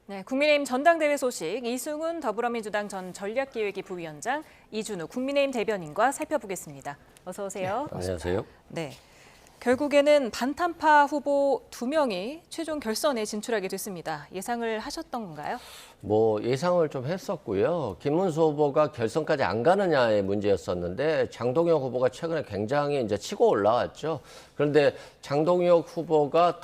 네, 국민의힘 전당대회 소식 이승훈 더불어민주당 전 전략기획위 부위원장, 이준우 국민의힘 대변인과 살펴보겠습니다. 어서 오세요. 네, 안녕하세요. 네, 결국에는 반탄파 후보 2명이 최종 결선에 진출하게 됐습니다. 예상을 하셨던 건가요? 예상을 좀 했었고요. 김문수 후보가 결선까지 안 가느냐의 문제였었는데 장동혁 후보가 최근에 굉장히 이제 치고 올라왔죠. 그런데 장동혁 후보가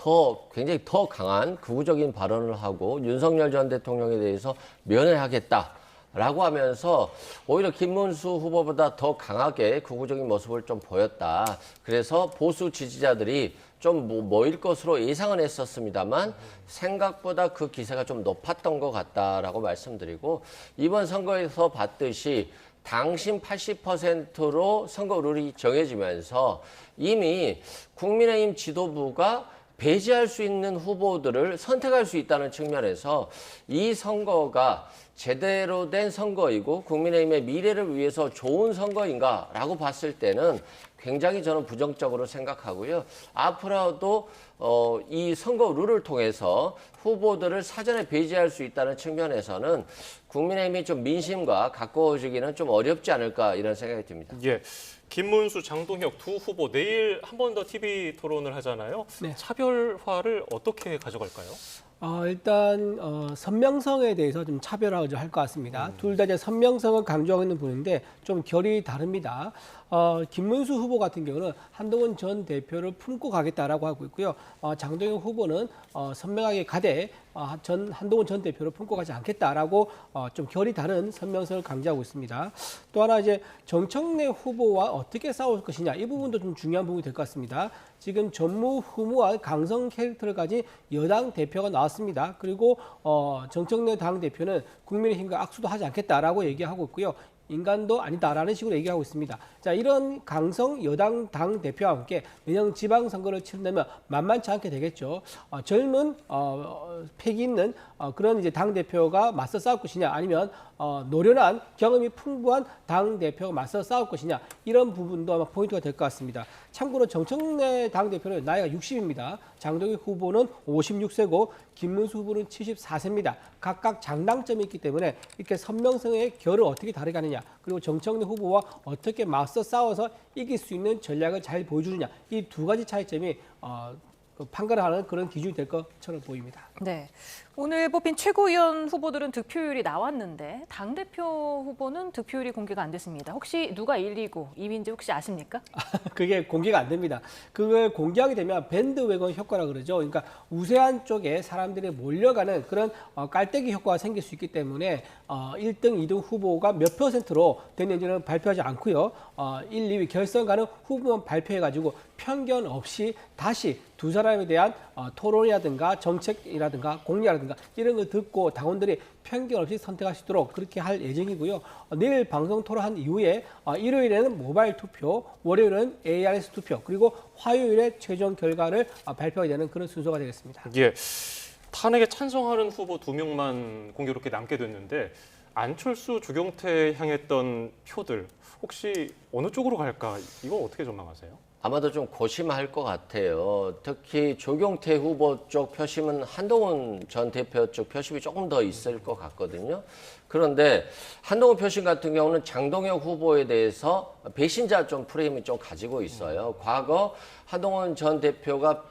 굉장히 더 강한 극우적인 발언을 하고 윤석열 전 대통령에 대해서 면회하겠다라고 하면서 오히려 김문수 후보보다 더 강하게 극우적인 모습을 좀 보였다. 그래서 보수 지지자들이 좀 모일 것으로 예상은 했었습니다만 생각보다 그 기세가 좀 높았던 것 같다라고 말씀드리고, 이번 선거에서 봤듯이 당심 80%로 선거 룰이 정해지면서 이미 국민의힘 지도부가 배제할 수 있는 후보들을 선택할 수 있다는 측면에서 이 선거가 제대로 된 선거이고 국민의힘의 미래를 위해서 좋은 선거인가라고 봤을 때는 굉장히 저는 부정적으로 생각하고요. 앞으로도 이 선거 룰을 통해서 후보들을 사전에 배제할 수 있다는 측면에서는 국민의힘이 좀 민심과 가까워지기는 좀 어렵지 않을까 이런 생각이 듭니다. 예, 김문수, 장동혁 두 후보 내일 한 번 더 TV 토론을 하잖아요. 네. 차별화를 어떻게 가져갈까요? 일단 선명성에 대해서 좀 차별화를 할 것 같습니다. 둘 다 이제 선명성을 강조하고 있는 분인데 좀 결이 다릅니다. 김문수 후보 같은 경우는 한동훈 전 대표를 품고 가겠다라고 하고 있고요. 장동혁 후보는 선명하게 가되 한동훈 전 대표를 품고 가지 않겠다라고 좀 결이 다른 선명성을 강조하고 있습니다. 또 하나 이제 정청래 후보와 어떻게 싸울 것이냐, 이 부분도 좀 중요한 부분이 될 것 같습니다. 지금 전무후무한 강성 캐릭터를 가진 여당 대표가 나왔습니다. 그리고 정청래 당대표는 국민의힘과 악수도 하지 않겠다라고 얘기하고 있고요. 인간도 아니다라는 식으로 얘기하고 있습니다. 자, 이런 강성 여당 당 대표와 함께 내년 지방선거를 치른다면 만만치 않게 되겠죠. 젊은 패기 있는 그런 이제 당 대표가 맞서 싸울 것이냐, 아니면 노련한 경험이 풍부한 당 대표가 맞서 싸울 것이냐, 이런 부분도 아마 포인트가 될 것 같습니다. 참고로 정청래 당 대표는 나이가 60입니다. 장동혁 후보는 56세고 김문수 후보는 74세입니다. 각각 장단점이 있기 때문에 이렇게 선명성의 결을 어떻게 다르게 하느냐, 그리고 정청래 후보와 어떻게 맞서 싸워서 이길 수 있는 전략을 잘 보여주느냐, 이 두 가지 차이점이 판가를 하는 그런 기준이 될 것처럼 보입니다. 네, 오늘 뽑힌 최고위원 후보들은 득표율이 나왔는데 당대표 후보는 득표율이 공개가 안 됐습니다. 혹시 누가 1, 2고 2위인지 혹시 아십니까? 그게 공개가 안 됩니다. 그걸 공개하게 되면 밴드웨건 효과라 그러죠. 그러니까 우세한 쪽에 사람들이 몰려가는 그런 깔때기 효과가 생길 수 있기 때문에 1등, 2등 후보가 몇 %로 됐는지는 발표하지 않고요. 1, 2위 결선 가는 후보만 발표해가지고 편견 없이 다시 두 사람에 대한 토론이라든가 정책이라든가 공약이라든가 이런 거 듣고 당원들이 편견 없이 선택할 수 있도록 그렇게 할 예정이고요. 내일 방송 토론한 이후에 일요일에는 모바일 투표, 월요일은 ARS 투표, 그리고 화요일에 최종 결과를 발표하게 되는 그런 순서가 되겠습니다. 예, 탄핵에 찬성하는 후보 2명만 공교롭게 남게 됐는데 안철수, 주경태 향했던 표들 혹시 어느 쪽으로 갈까? 이거 어떻게 전망하세요? 아마도 좀 고심할 것 같아요. 특히 조경태 후보 쪽 표심은 한동훈 전 대표 쪽 표심이 조금 더 있을 것 같거든요. 그런데 한동훈 표심 같은 경우는 장동혁 후보에 대해서 배신자 좀 프레임이 좀 가지고 있어요. 과거 한동훈 전 대표가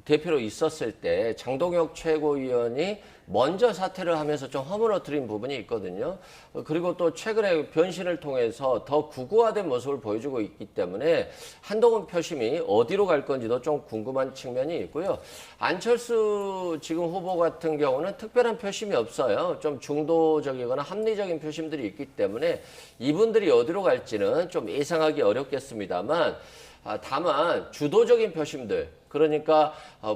대표로 있었을 때 장동혁 최고위원이 먼저 사퇴를 하면서 좀 허물어뜨린 부분이 있거든요. 그리고 또 최근에 변신을 통해서 더 구구화된 모습을 보여주고 있기 때문에 한동훈 표심이 어디로 갈 건지도 좀 궁금한 측면이 있고요. 안철수 지금 후보 같은 경우는 특별한 표심이 없어요. 좀 중도적이거나 합리적인 표심들이 있기 때문에 이분들이 어디로 갈지는 좀 예상하기 어렵겠습니다만, 다만 주도적인 표심들, 그러니까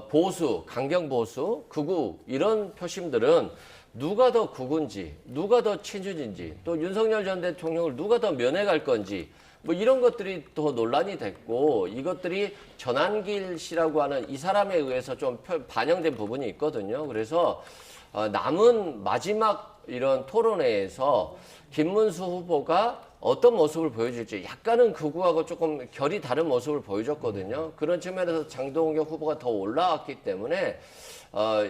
보수, 강경 보수, 극우 이런 표심들은 누가 더 극우인지, 누가 더 친윤인지, 또 윤석열 전 대통령을 누가 더 면회갈 건지, 뭐 이런 것들이 더 논란이 됐고, 이것들이 전한길 씨라고 하는 이 사람에 의해서 좀 반영된 부분이 있거든요. 그래서 남은 마지막 이런 토론회에서 김문수 후보가 어떤 모습을 보여줄지, 약간은 극우하고 조금 결이 다른 모습을 보여줬거든요. 그런 측면에서 장동혁 후보가 더 올라왔기 때문에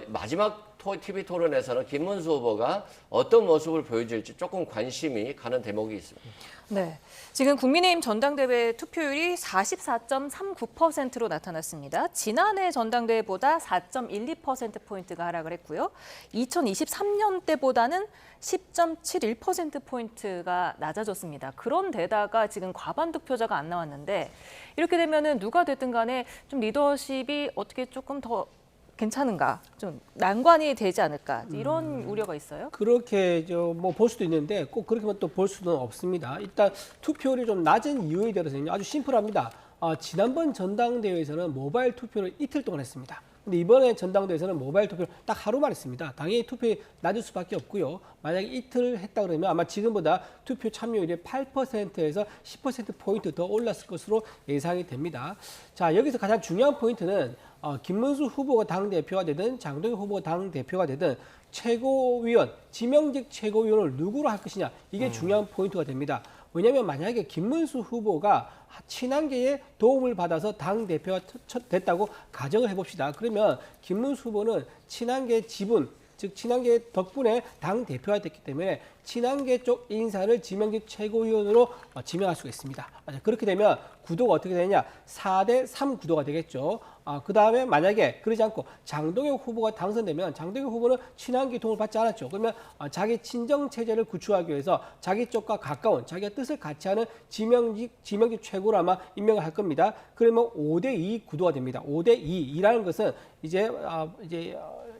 마지막 TV 토론에서는 김문수 후보가 어떤 모습을 보여줄지 조금 관심이 가는 대목이 있습니다. 네, 지금 국민의힘 전당대회 투표율이 44.39%로 나타났습니다. 지난해 전당대회보다 4.12%포인트가 하락을 했고요. 2023년 때보다는 10.71%포인트가 낮아졌습니다. 그런데다가 지금 과반 득표자가 안 나왔는데 이렇게 되면은 누가 됐든 간에 좀 리더십이 어떻게 조금 더 괜찮은가, 좀 난관이 되지 않을까 이런 우려가 있어요. 그렇게 뭐 볼 수도 있는데 꼭 그렇게만 또 볼 수는 없습니다. 일단 투표율이 좀 낮은 이유에 대해서는 아주 심플합니다. 지난번 전당대회에서는 모바일 투표를 이틀 동안 했습니다. 근데 이번에 전당대회에서는 모바일 투표를 딱 하루만 했습니다. 당연히 투표율이 낮을 수밖에 없고요. 만약에 이틀 했다 그러면 아마 지금보다 투표 참여율이 8%에서 10%포인트 더 올랐을 것으로 예상이 됩니다. 자, 여기서 가장 중요한 포인트는 김문수 후보가 당대표가 되든 장동혁 후보가 당대표가 되든 최고위원, 지명직 최고위원을 누구로 할 것이냐, 이게 중요한 포인트가 됩니다. 왜냐하면 만약에 김문수 후보가 친한계의 도움을 받아서 당대표가 됐다고 가정을 해봅시다. 그러면 김문수 후보는 친한계 지분, 즉 친한계 덕분에 당대표가 됐기 때문에 친한계 쪽 인사를 지명직 최고위원으로 지명할 수가 있습니다. 그렇게 되면 구도가 어떻게 되느냐, 4대3 구도가 되겠죠. 그 다음에 만약에 그러지 않고 장동혁 후보가 당선되면 장동혁 후보는 친한계 도움을 받지 않았죠. 그러면 자기 친정 체제를 구축하기 위해서 자기 쪽과 가까운, 자기가 뜻을 같이 하는 지명직 최고로 아마 임명을 할 겁니다. 그러면 5대2 구도가 됩니다. 5대2라는 것은 이제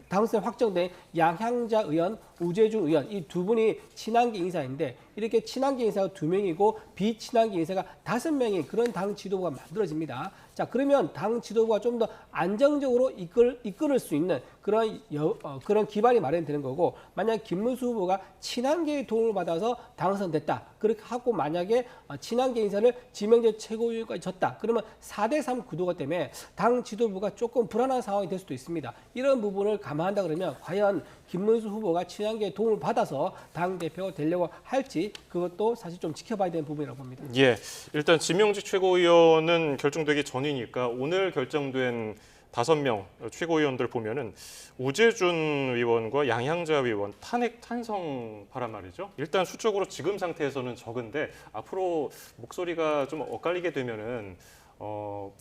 당선 확정된 양향자 의원, 우재준 의원 이 두 분이 친한계 인사인데 이렇게 친한계 인사가 2명이고 비친한계 인사가 5명의 그런 당 지도부가 만들어집니다. 자, 그러면 당 지도부가 좀 더 안정적으로 이끌을 수 있는 그런 기반이 마련되는 거고, 만약 김문수 후보가 친한계의 도움을 받아서 당선됐다. 그렇게 하고 만약에 친한계 인사를 지명직 최고위원까지 졌다. 그러면 4대3 구도가 때문에 당 지도부가 조금 불안한 상황이 될 수도 있습니다. 이런 부분을 감안한다 그러면 과연 김문수 후보가 친한계의 도움을 받아서 당대표가 되려고 할지 그것도 사실 좀 지켜봐야 되는 부분이라고 봅니다. 예, 일단 지명직 최고위원은 결정되기 전이니까 오늘 결정된 5명 최고위원들 보면은 우재준 의원과 양향자 의원 탄핵 찬성파란 말이죠. 일단 수적으로 지금 상태에서는 적은데 앞으로 목소리가 좀 엇갈리게 되면은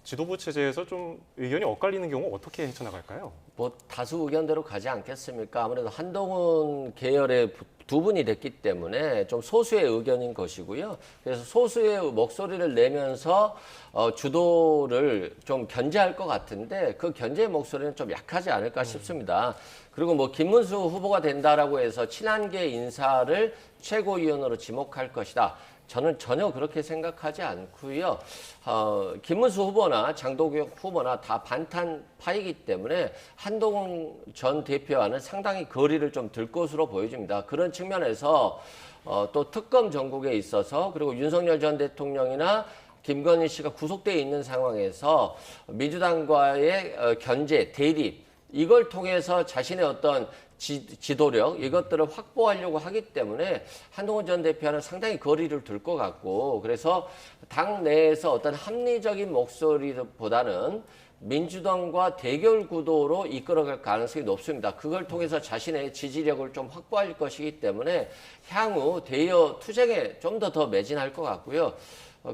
지도부 체제에서 좀 의견이 엇갈리는 경우 어떻게 헤쳐나갈까요? 뭐 다수 의견대로 가지 않겠습니까? 아무래도 한동훈 계열의 두 분이 됐기 때문에 좀 소수의 의견인 것이고요. 그래서 소수의 목소리를 내면서 주도를 좀 견제할 것 같은데 그 견제의 목소리는 좀 약하지 않을까 싶습니다. 그리고 뭐 김문수 후보가 된다라고 해서 친한계 인사를 최고위원으로 지목할 것이다. 저는 전혀 그렇게 생각하지 않고요. 김문수 후보나 장동혁 후보나 다 반탄파이기 때문에 한동훈 전 대표와는 상당히 거리를 좀 들 것으로 보여집니다. 그런 측면에서 또 특검 전국에 있어서 그리고 윤석열 전 대통령이나 김건희 씨가 구속되어 있는 상황에서 민주당과의 견제, 대립 이걸 통해서 자신의 어떤 지도력 이것들을 확보하려고 하기 때문에 한동훈 전 대표와는 상당히 거리를 둘 것 같고, 그래서 당 내에서 어떤 합리적인 목소리보다는 민주당과 대결 구도로 이끌어갈 가능성이 높습니다. 그걸 통해서 자신의 지지력을 좀 확보할 것이기 때문에 향후 대여 투쟁에 좀 더 매진할 것 같고요.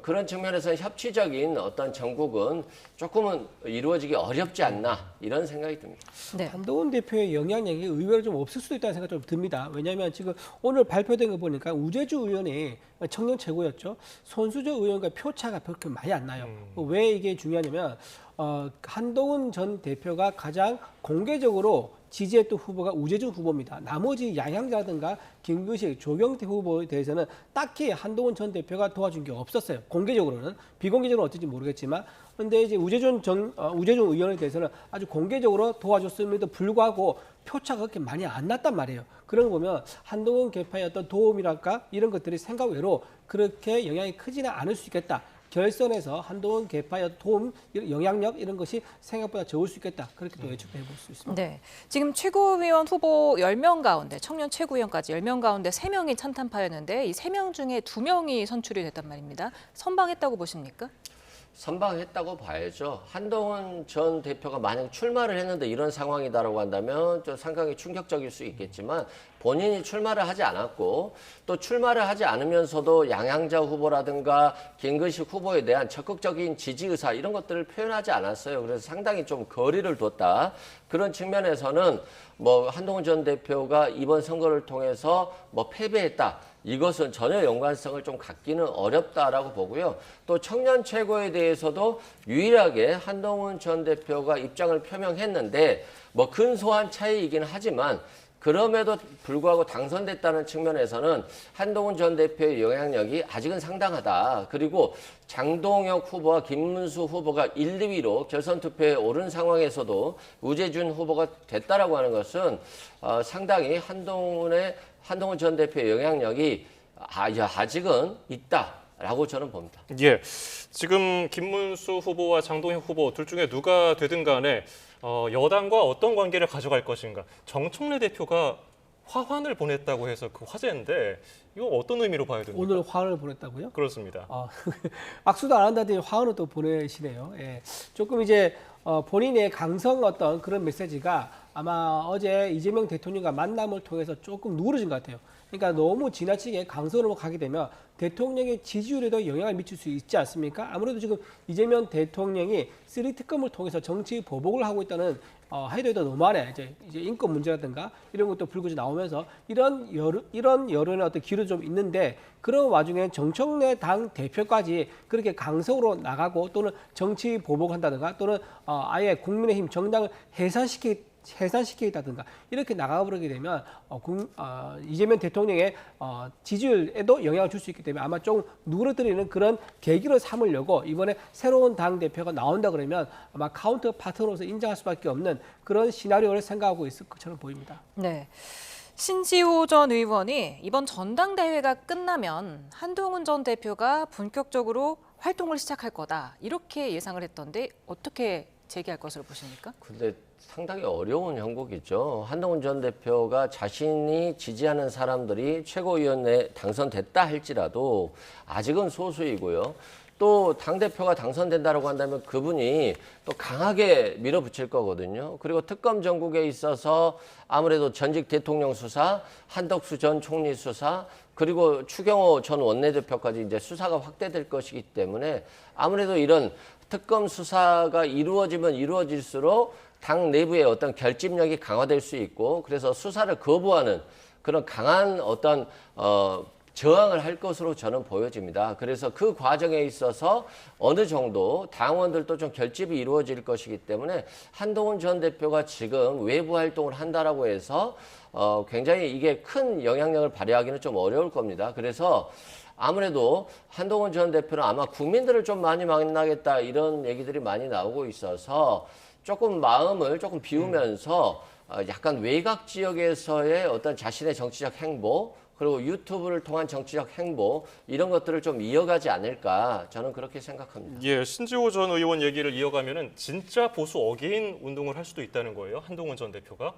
그런 측면에서 협치적인 어떤 정국은 조금은 이루어지기 어렵지 않나 이런 생각이 듭니다. 네. 한동훈 대표의 영향력이 의외로 좀 없을 수도 있다는 생각이 좀 듭니다. 왜냐하면 지금 오늘 발표된 거 보니까 우재주 의원이 청년 최고였죠. 손수저 의원과 표차가 그렇게 많이 안 나요. 왜 이게 중요하냐면 한동훈 전 대표가 가장 공개적으로 지지했던 후보가 우재준 후보입니다. 나머지 양향자든가 김규식, 조경태 후보에 대해서는 딱히 한동훈 전 대표가 도와준 게 없었어요. 공개적으로는. 비공개적으로는 어떨지 모르겠지만. 그런데 이제 우재준 의원에 대해서는 아주 공개적으로 도와줬음에도 불구하고 표차가 그렇게 많이 안 났단 말이에요. 그런 거 보면 한동훈 개파의 어떤 도움이랄까 이런 것들이 생각 외로 그렇게 영향이 크지는 않을 수 있겠다. 결선에서 한동훈 개파의 도움, 영향력 이런 것이 생각보다 적을 수 있겠다. 그렇게 또 예측해 볼 수 있습니다. 네, 지금 최고위원 후보 10명 가운데 청년 최고위원까지 10명 가운데 3명이 찬탄파였는데 이 3명 중에 2명이 선출이 됐단 말입니다. 선방했다고 보십니까? 선방했다고 봐야죠. 한동훈 전 대표가 만약 출마를 했는데 이런 상황이다라고 한다면 좀 상당히 충격적일 수 있겠지만 본인이 출마를 하지 않았고 또 출마를 하지 않으면서도 양양자 후보라든가 김근식 후보에 대한 적극적인 지지 의사 이런 것들을 표현하지 않았어요. 그래서 상당히 좀 거리를 뒀다. 그런 측면에서는 뭐 한동훈 전 대표가 이번 선거를 통해서 뭐 패배했다. 이것은 전혀 연관성을 좀 갖기는 어렵다라고 보고요. 또 청년 최고에 대해서도 유일하게 한동훈 전 대표가 입장을 표명했는데 뭐 근소한 차이이긴 하지만 그럼에도 불구하고 당선됐다는 측면에서는 한동훈 전 대표의 영향력이 아직은 상당하다. 그리고 장동혁 후보와 김문수 후보가 1, 2위로 결선 투표에 오른 상황에서도 우재준 후보가 됐다라고 하는 것은 상당히 한동훈 전 대표의 영향력이 아직은 있다라고 저는 봅니다. 예, 지금 김문수 후보와 장동혁 후보 둘 중에 누가 되든 간에 여당과 어떤 관계를 가져갈 것인가. 정청래 대표가 화환을 보냈다고 해서 그 화제인데 이거 어떤 의미로 봐야 됩니까? 오늘 화환을 보냈다고요? 그렇습니다. 악수도 안 한다더니 화환을 또 보내시네요. 예. 조금 이제 본인의 강성 어떤 그런 메시지가 아마 어제 이재명 대통령과 만남을 통해서 조금 누그러진 것 같아요. 그러니까 너무 지나치게 강성으로 가게 되면 대통령의 지지율에도 영향을 미칠 수 있지 않습니까? 아무래도 지금 이재명 대통령이 3특검을 통해서 정치 보복을 하고 있다는 해도에도 너무하네. 이제 인권 문제라든가 이런 것도 불거지 나오면서 이런 여론의 어떤 기류도 좀 있는데 그런 와중에 정청래 당 대표까지 그렇게 강성으로 나가고 또는 정치 보복한다든가 또는 아예 국민의힘 정당을 해산시키겠다든가 이렇게 나가버리게 되면 이재명 대통령의 지지율에도 영향을 줄 수 있기 때문에 아마 좀 누그러뜨리는 그런 계기로 삼으려고 이번에 새로운 당대표가 나온다 그러면 아마 카운터 파트너로서 인정할 수밖에 없는 그런 시나리오를 생각하고 있을 것처럼 보입니다. 네. 신지호 전 의원이 이번 전당대회가 끝나면 한동훈 전 대표가 본격적으로 활동을 시작할 거다 이렇게 예상을 했던데 어떻게 재개할 것으로 보십니까? 근데 상당히 어려운 형국이죠. 한동훈 전 대표가 자신이 지지하는 사람들이 최고위원회에 당선됐다 할지라도 아직은 소수이고요. 또 당대표가 당선된다고 한다면 그분이 또 강하게 밀어붙일 거거든요. 그리고 특검 전국에 있어서 아무래도 전직 대통령 수사, 한덕수 전 총리 수사, 그리고 추경호 전 원내대표까지 이제 수사가 확대될 것이기 때문에 아무래도 이런 특검 수사가 이루어지면 이루어질수록 당 내부의 어떤 결집력이 강화될 수 있고 그래서 수사를 거부하는 그런 강한 어떤 저항을 할 것으로 저는 보여집니다. 그래서 그 과정에 있어서 어느 정도 당원들도 좀 결집이 이루어질 것이기 때문에 한동훈 전 대표가 지금 외부 활동을 한다라고 해서 굉장히 이게 큰 영향력을 발휘하기는 좀 어려울 겁니다. 그래서 아무래도 한동훈 전 대표는 아마 국민들을 좀 많이 만나겠다 이런 얘기들이 많이 나오고 있어서 조금 마음을 조금 비우면서 약간 외곽 지역에서의 어떤 자신의 정치적 행보 그리고 유튜브를 통한 정치적 행보 이런 것들을 좀 이어가지 않을까 저는 그렇게 생각합니다. 예, 신지호 전 의원 얘기를 이어가면은 진짜 보수 어게인 운동을 할 수도 있다는 거예요. 한동훈 전 대표가.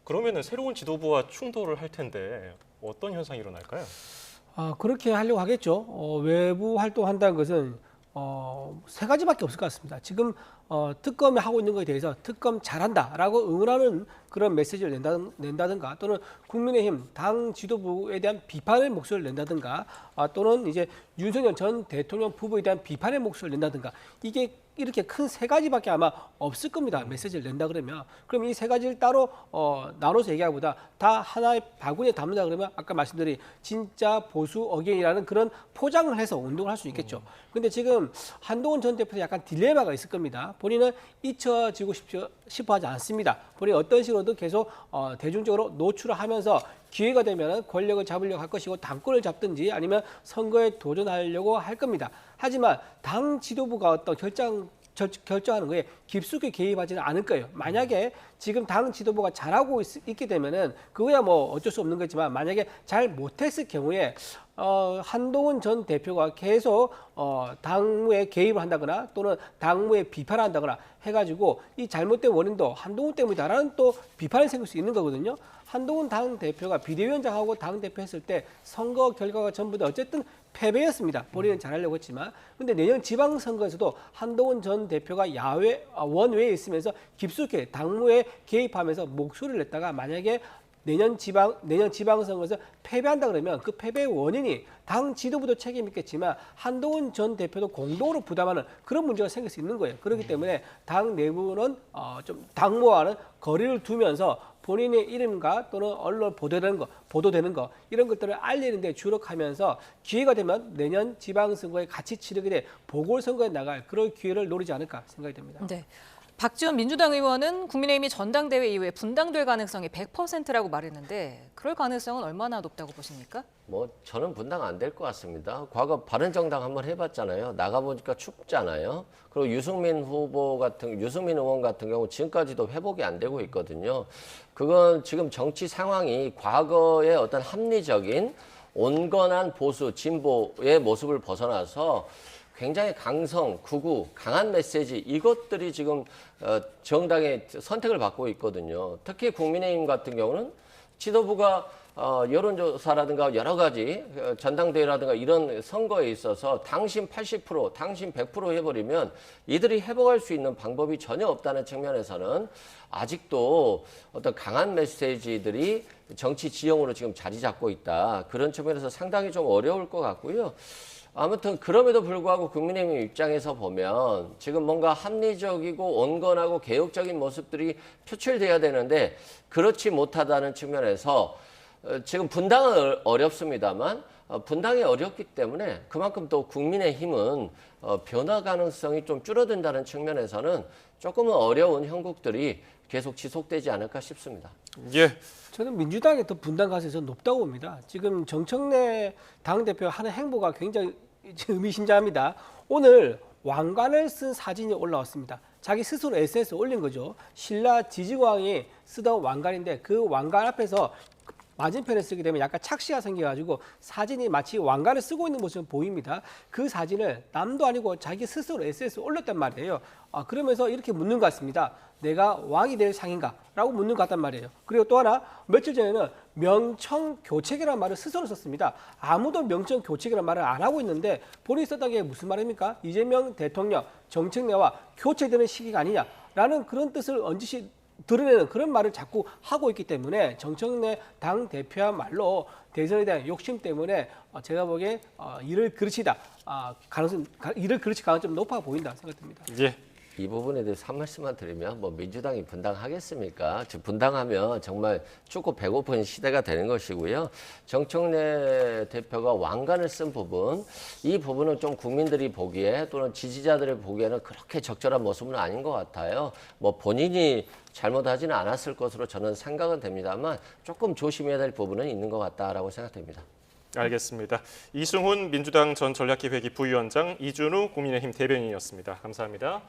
그러면은 새로운 지도부와 충돌을 할 텐데 어떤 현상이 일어날까요? 그렇게 하려고 하겠죠. 외부 활동한다는 것은 세 가지밖에 없을 것 같습니다. 지금 특검이 하고 있는 것에 대해서 특검 잘한다라고 응원하는 그런 메시지를 낸다든가 또는 국민의힘 당 지도부에 대한 비판의 목소리를 낸다든가 또는 이제 윤석열 전 대통령 부부에 대한 비판의 목소리를 낸다든가 이게 이렇게 큰 세 가지밖에 아마 없을 겁니다. 메시지를 낸다 그러면. 그럼 이 세 가지를 따로 나눠서 얘기하기보다 다 하나의 바구니에 담는다 그러면 아까 말씀드린 진짜 보수 어게인이라는 그런 포장을 해서 운동을 할 수 있겠죠. 근데 지금 한동훈 전 대표는 약간 딜레마가 있을 겁니다. 본인은 잊혀지고 싶어 하지 않습니다. 본인이 어떤 식으로든 계속 대중적으로 노출을 하면서 기회가 되면 권력을 잡으려고 할 것이고 당권을 잡든지 아니면 선거에 도전하려고 할 겁니다. 하지만 당 지도부가 어떤 결정하는 거에 깊숙이 개입하지는 않을 거예요. 만약에 지금 당 지도부가 잘하고 있게 되면은 그거야 뭐 어쩔 수 없는 거지만 만약에 잘 못했을 경우에 한동훈 전 대표가 계속 당무에 개입을 한다거나 또는 당무에 비판을 한다거나 해가지고 이 잘못된 원인도 한동훈 때문이다라는 또 비판이 생길 수 있는 거거든요. 한동훈 당대표가 비대위원장하고 당대표 했을 때 선거 결과가 전부 다 어쨌든 패배였습니다. 본인은 잘하려고 했지만. 근데 내년 지방선거에서도 한동훈 전 대표가 원외에 있으면서 깊숙이 당무에 개입하면서 목소리를 냈다가 만약에 내년 지방선거에서 패배한다 그러면 그 패배의 원인이 당 지도부도 책임 있겠지만 한동훈 전 대표도 공동으로 부담하는 그런 문제가 생길 수 있는 거예요. 그렇기 때문에 당 내부는 좀 당무와는 거리를 두면서 본인의 이름과 또는 언론 보도되는 거 이런 것들을 알리는 데 주력하면서 기회가 되면 내년 지방선거에 같이 치르게 돼 보궐선거에 나갈 그런 기회를 노리지 않을까 생각이 됩니다. 네. 박지원 민주당 의원은 국민의힘이 전당대회 이후에 분당될 가능성이 100%라고 말했는데 그럴 가능성은 얼마나 높다고 보십니까? 뭐 저는 분당 안 될 것 같습니다. 과거 바른정당 한번 해봤잖아요. 나가보니까 춥잖아요. 그리고 유승민 의원 같은 경우 지금까지도 회복이 안 되고 있거든요. 그건 지금 정치 상황이 과거의 어떤 합리적인 온건한 보수, 진보의 모습을 벗어나서 굉장히 극우, 강한 메시지 이것들이 지금 정당의 선택을 받고 있거든요. 특히 국민의힘 같은 경우는 지도부가 여론조사라든가 여러 가지 전당대회라든가 이런 선거에 있어서 당신 80%, 당신 100% 해버리면 이들이 회복할 수 있는 방법이 전혀 없다는 측면에서는 아직도 어떤 강한 메시지들이 정치 지형으로 지금 자리 잡고 있다. 그런 측면에서 상당히 좀 어려울 것 같고요. 아무튼 그럼에도 불구하고 국민의힘 입장에서 보면 지금 뭔가 합리적이고 온건하고 개혁적인 모습들이 표출돼야 되는데 그렇지 못하다는 측면에서 지금 분당은 어렵습니다만 분당이 어렵기 때문에 그만큼 또 국민의힘은 변화 가능성이 좀 줄어든다는 측면에서는 조금은 어려운 형국들이 계속 지속되지 않을까 싶습니다. 예. 저는 민주당의 더 분당 가능성이 높다고 봅니다. 지금 정청래 당대표 하는 행보가 굉장히 의미심장합니다. 오늘 왕관을 쓴 사진이 올라왔습니다. 자기 스스로 SNS에 올린 거죠. 신라 지지광이 쓰던 왕관인데 그 왕관 앞에서 맞은편에 쓰게 되면 약간 착시가 생겨가지고 사진이 마치 왕관을 쓰고 있는 모습이 보입니다. 그 사진을 남도 아니고 자기 스스로 SNS에 올렸단 말이에요. 그러면서 이렇게 묻는 것 같습니다. 내가 왕이 될 상인가? 라고 묻는 것 같단 말이에요. 그리고 또 하나 며칠 전에는 명청교책이라는 말을 스스로 썼습니다. 아무도 명청교책이라는 말을 안 하고 있는데 본인이 썼던 게 무슨 말입니까? 이재명 대통령 정책내와 교체되는 시기가 아니냐라는 그런 뜻을 언제시 드러내는 그런 말을 자꾸 하고 있기 때문에 정청래 당대표야말로 대선에 대한 욕심 때문에 제가 보기에 일을 그르칠 가능성이 높아 보인다 생각됩니다. 예. 이 부분에 대해서 한 말씀만 드리면 뭐 민주당이 분당하겠습니까? 분당하면 정말 춥고 배고픈 시대가 되는 것이고요. 정청래 대표가 왕관을 쓴 부분, 이 부분은 좀 국민들이 보기에 또는 지지자들이 보기에는 그렇게 적절한 모습은 아닌 것 같아요. 뭐 본인이 잘못하지는 않았을 것으로 저는 생각은 됩니다만 조금 조심해야 될 부분은 있는 것 같다라고 생각됩니다. 알겠습니다. 이승훈 민주당 전 전략기획위 부위원장, 이준우 국민의힘 대변인이었습니다. 감사합니다.